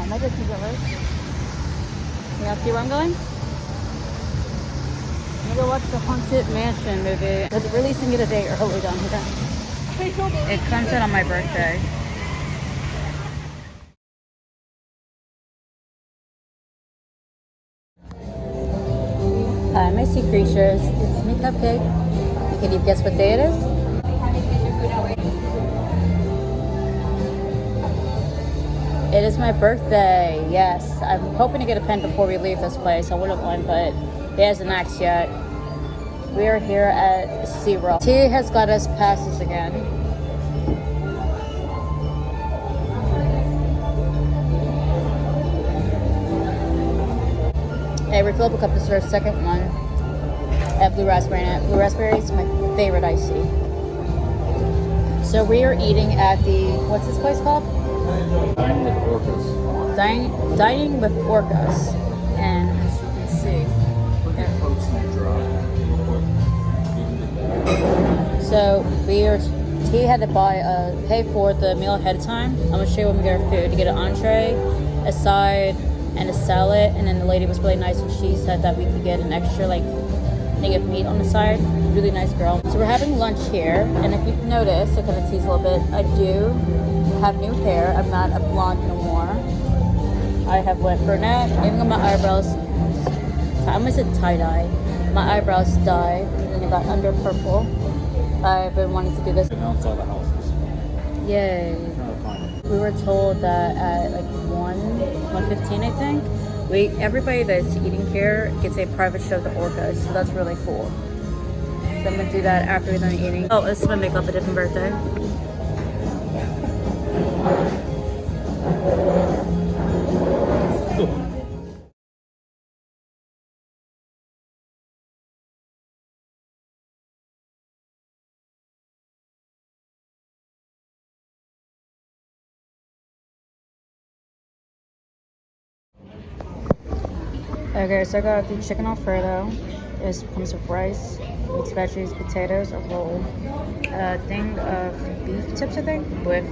my Disney goers. You want to see where I'm going? I'm gonna go watch the Haunted Mansion movie. They're releasing it a day early down here. It comes out on my birthday. Hi, my sea creatures. It's me, Cupcake. Can you guess what day it is? It is my birthday, yes. I'm hoping to get a pen before we leave this place. I wouldn't mind, but it hasn't axed yet. We are here at SeaWorld. T has got us passes again. Hey, refill up a cup. This is our second one. I have blue raspberry in it. Blue raspberry is my favorite iced tea. So we are eating at the, what's this place called? Dine with Orcas. Dining with Orcas. And as you can see, so T had to pay for the meal ahead of time. I'm gonna show you when we get our food. To get an entree, a side, and a salad. And then the lady was really nice and she said that we could get an extra thing of meat on the side. Really nice girl. So we're having lunch here, and if you've noticed, I kind of tease a little bit, I do have new hair. I'm not a blonde no more. I have went brunette, even got my eyebrows, I almost said tie-dye. My eyebrows dyed, and then I got under purple. I've been wanting to do this. Outside the houses. Yay. We were told that at 1:15, I think, everybody that's eating here gets a private show of the orcas, so that's really cool. So I'm gonna do that after we're done eating. Oh, this is my makeup a different birthday. Okay, so I got the chicken Alfredo. It comes with rice, mixed veggies, potatoes, a roll, a thing of beef tips, I think, with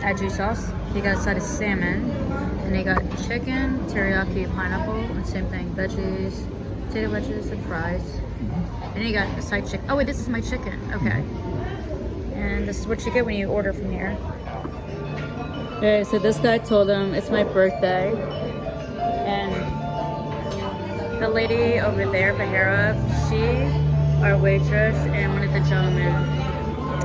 aju sauce. You got a side of salmon, and they got chicken, teriyaki, pineapple, and same thing, veggies, potato wedges, and fries. And you got a side chicken. Oh wait, this is my chicken. Okay. And this is what you get when you order from here. Okay, so this guy told him it's my birthday, and the lady over there, Bahira, our waitress, and one of the gentlemen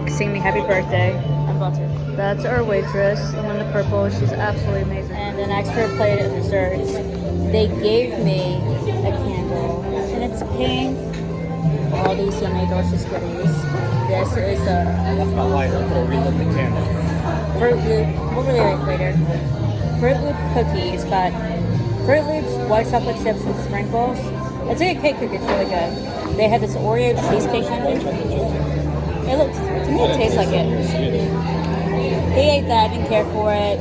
sing me happy birthday. I'm about to. That's our waitress, the one in the purple. She's absolutely amazing. And then next for a plate of desserts, they gave me a candle, and it's pink. All these yummy, delicious goodies. This is That's not lighter. We'll relit the candle. Fruit Loop. We'll relight it later. Fruit Loop cookie. It's got Fruit Loops, white chocolate chips, and sprinkles. It's like a cake cookie. It's really good. They had this Oreo cheesecake candy. It looks, to me, it tastes like it. He ate that. I didn't care for it.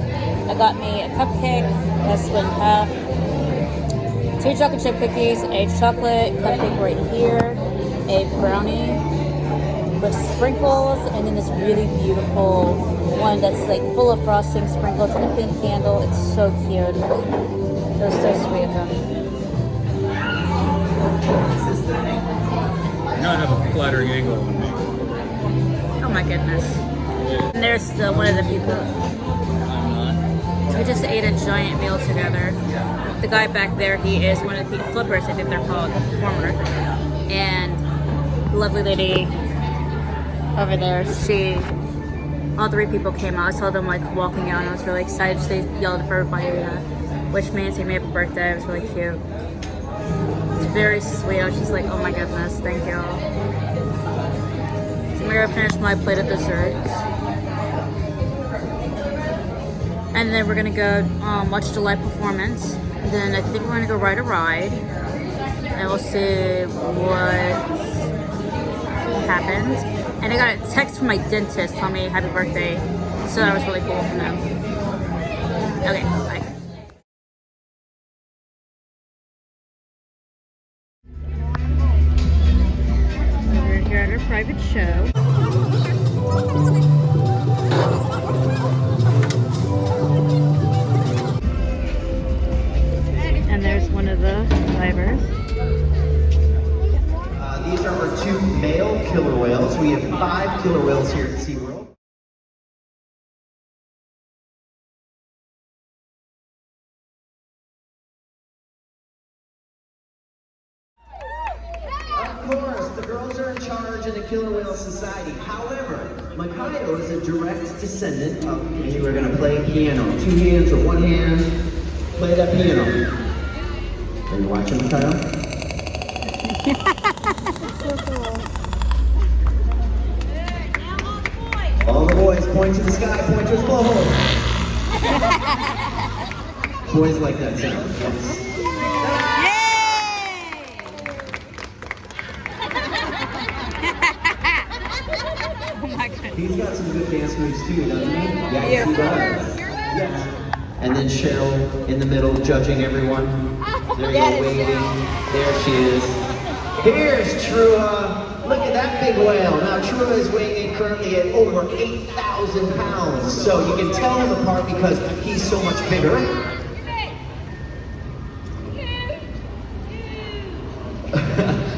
I got me a cupcake. That's split in half. 2 chocolate chip cookies, a chocolate cupcake right here, a brownie with sprinkles, and then this really beautiful one that's full of frosting, sprinkles, and a pink candle. It's so cute. It was so sweet of them. Now I have a flattering angle on me. Oh my goodness. And there's still one of the people. I'm not. We just ate a giant meal together. The guy back there, he is one of the flippers, I think they're called, the performer. And the lovely lady over there, all 3 people came out. I saw them walking out, and I was really excited. They yelled for everybody wish me and say happy birthday. It was really cute. It's very sweet. I was just like, oh my goodness, thank you. So I'm gonna finish my plate of desserts. And then we're gonna go watch the live performance. And then I think we're gonna go ride a ride. And we'll see what happens. And I got a text from my dentist telling me happy birthday. So that was really cool from them. Okay, bye. We're here at our private show. killer whales here at SeaWorld. Of course, the girls are in charge in the Killer Whale Society. However, Makayo is a direct descendant of me. We're going to play piano. 2 hands or 1 hand. Play that piano. Are you watching, Makayo? So cool. All the boys point to the sky, point to his blowhole. Boys like that sound, yes. He's got some good dance moves too, doesn't he? Yes, he does. Yes. And then Cheryl in the middle, judging everyone. There you go, waving. There she is. Here's Trua. Look at that big whale. Now Trua is weighing in currently at over 8,000 pounds. So you can tell him apart because he's so much bigger.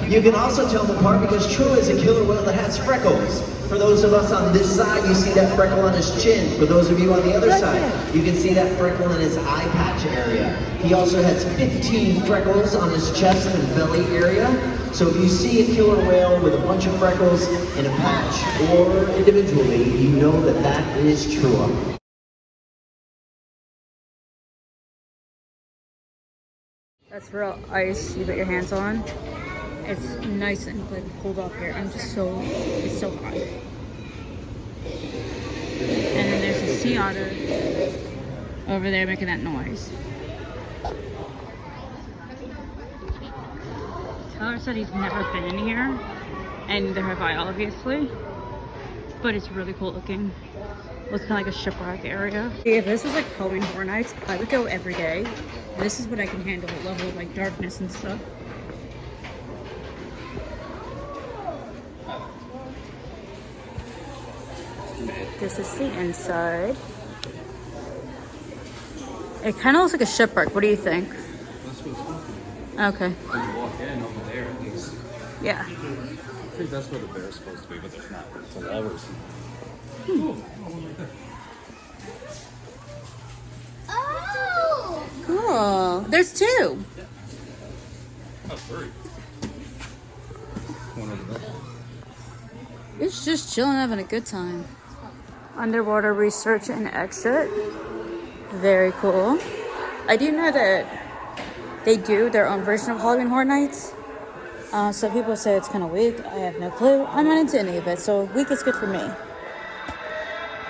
You can also tell them apart because Trua is a killer whale that has freckles. For those of us on this side, you see that freckle on his chin. For those of you on the other side, you can see that freckle in his eye patch area. He also has 15 freckles on his chest and belly area. So if you see a killer whale with a bunch of freckles in a patch or individually, you know that that is Trua. That's real ice you put your hands on. It's nice and like pulled off here. It's so hot. And then there's a sea otter over there making that noise. Tyler said he's never been in here, and neither have I, obviously. But it's really cool looking. Looks kind of like a shipwreck area. If this was like Halloween Horror Nights, I would go every day. This is what I can handle, the level of like darkness and stuff. This is the inside. It kind of looks like a shipwreck. What do you think? That's what it's looking. Okay. When you walk in over there, at least. Yeah. I think that's where the bear's supposed to be, but there's not. It's a walrus. Oh! Cool. There's 2. Oh, 3. One over there. It's just chilling, having a good time. Underwater research and exit. Very cool. I do know that they do their own version of Halloween Horror Nights. So people say it's kind of weak. I have no clue. I'm not into any of it, so weak is good for me.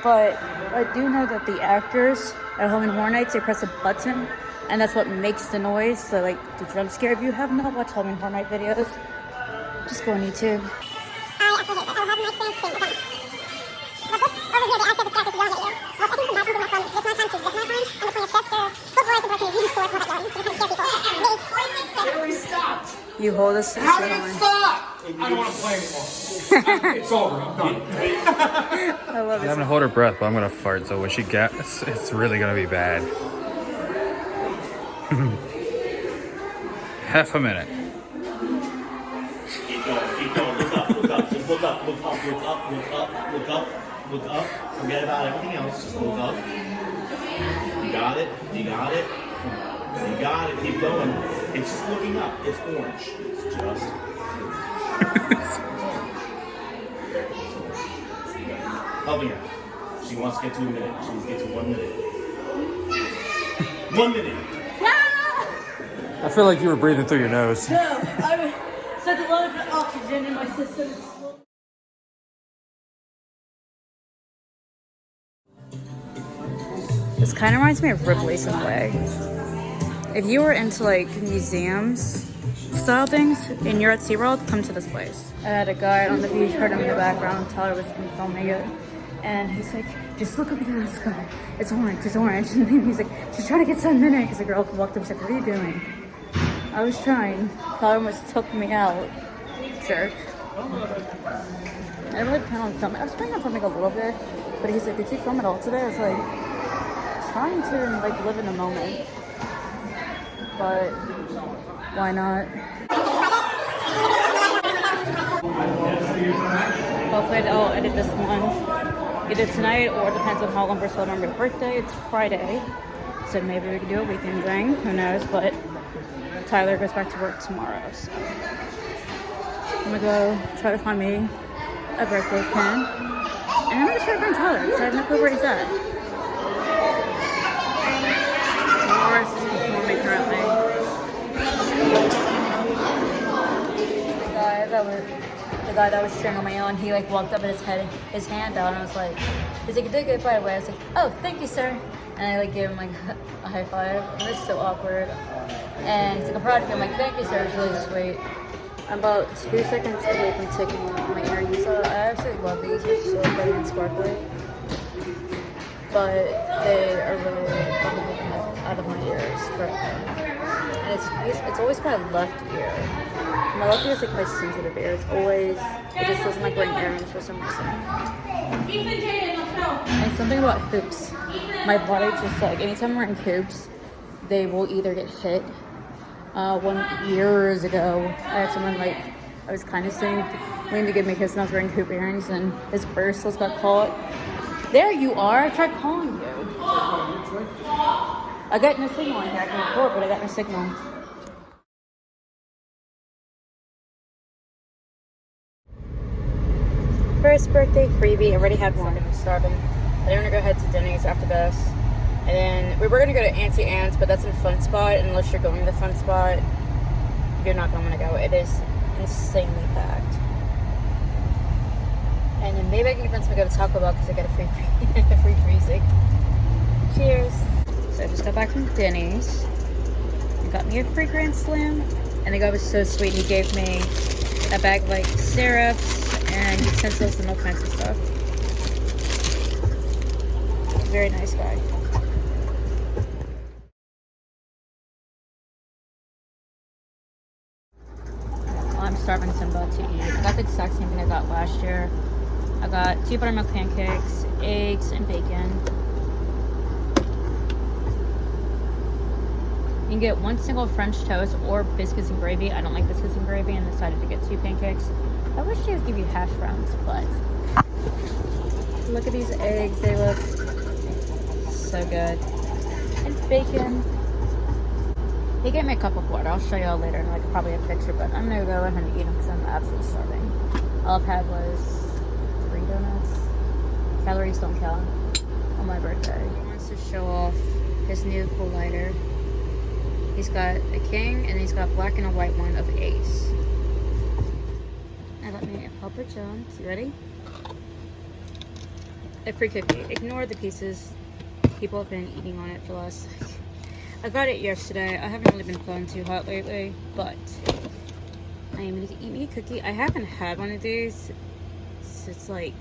But I do know that the actors at Halloween Horror Nights, they press a button, and that's what makes the noise. So like the jump scare. If you have not watched Halloween Horror Night videos, just go on YouTube. You hold us. How did it stop? I don't want to play anymore. It's over. I'm done. I love I'm having to hold her breath, but I'm gonna fart. So when she gets, it's really gonna be bad. Half a minute. Keep going, look up, just look up, look up. Forget about everything else, just look up. You got it, keep going. It's just looking up, it's orange. It's just. Helping her. She wants to get to a minute, she wants to get to 1 minute. 1 minute. I feel like you were breathing through your nose. No, I said a lot of oxygen in my system. This kind of reminds me of Ripley some way. If you were into like museums style things and you're at SeaWorld, come to this place. I had a guy on the beach, heard him in the background, Tyler was filming it, and he's like, just look up at the sky. It's orange, it's orange. And then he's like, just try to get some minute, because the girl walked up and said, what are you doing? I was trying. Tyler almost took me out. Jerk. I didn't really plan on filming. I was planning on filming a little bit, but he's like, did you film it all today? I was like, trying to like live in the moment. But why not? hopefully I'll edit this one either tonight or it depends on how long we're celebrating my birthday. It's Friday, so maybe we can do a weekend thing. Who knows? But Tyler goes back to work tomorrow, so I'm gonna go try to find me a birthday pin, and I'm gonna try to find Tyler because I have no clue where he's at. Morris is performing currently. The guy that was cheering on my own, he like walked up and his hand out, and I was like, he's like, you did good by the way. I was like, oh, thank you, sir. And I like gave him like a high five. It was so awkward. And he's like, I'm proud of you. I'm like, thank you, sir. It was really sweet. I'm about 2 seconds away from taking my earrings out. I absolutely love these. They're so pretty and sparkly. But they are really fucking out of my ears currently. And it's always my left ear. My left ear is like my sensitive ear. It just doesn't like wearing earrings for some reason. And something about hoops. My body just like, anytime I'm wearing hoops, they will either get hit. Years ago, I had someone like, I was kind of waiting to give me a kiss and I was wearing hoop earrings and his bracelets got caught. There you are, I tried calling you. I got no signal in here, I can record, but I got no signal. First birthday freebie, I already had one. I'm starving. I didn't want to go ahead to Denny's after this. And then we were going to go to Auntie Anne's, but that's in Fun Spot. And unless you're going to the Fun Spot, you're not going to want to go. It is insanely packed. And then maybe I can convince me to go to Taco Bell because I got a free freezing. Cheers. So I just got back from Denny's. I got me a free Grand Slam. And the guy was so sweet. He gave me a bag of like syrups and utensils and all kinds of stuff. Very nice guy. I'm starving, so I'm about to eat. I got the exact same thing I got last year. I got 2 buttermilk pancakes, eggs, and bacon. You can get 1 single French toast or biscuits and gravy. I don't like biscuits and gravy and decided to get 2 pancakes. I wish they would give you hash browns, but look at these eggs. They look so good. And bacon. He gave me a cup of water. I'll show y'all later, like probably a picture, but I'm gonna go ahead and eat them because I'm absolutely starving. All I've had was 3 donuts. Calories don't count on my birthday. He wants to show off his new cool lighter. He's got a king and he's got black and a white one of ace. Now let me help it, Jones. You ready? A free cookie. Ignore the pieces. People have been eating on it for the last. I got it yesterday. I haven't really been feeling too hot lately, but I am going to eat me a cookie. I haven't had one of these since like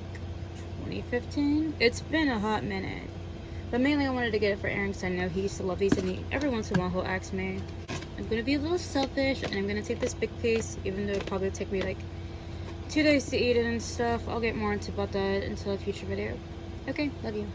2015. It's been a hot minute. But mainly I wanted to get it for Aaron because I know he used to love these, and every once in a while he'll ask me. I'm going to be a little selfish and I'm going to take this big piece, even though it'll probably take me like 2 days to eat it and stuff. I'll get more into about that until a future video. Okay, love you.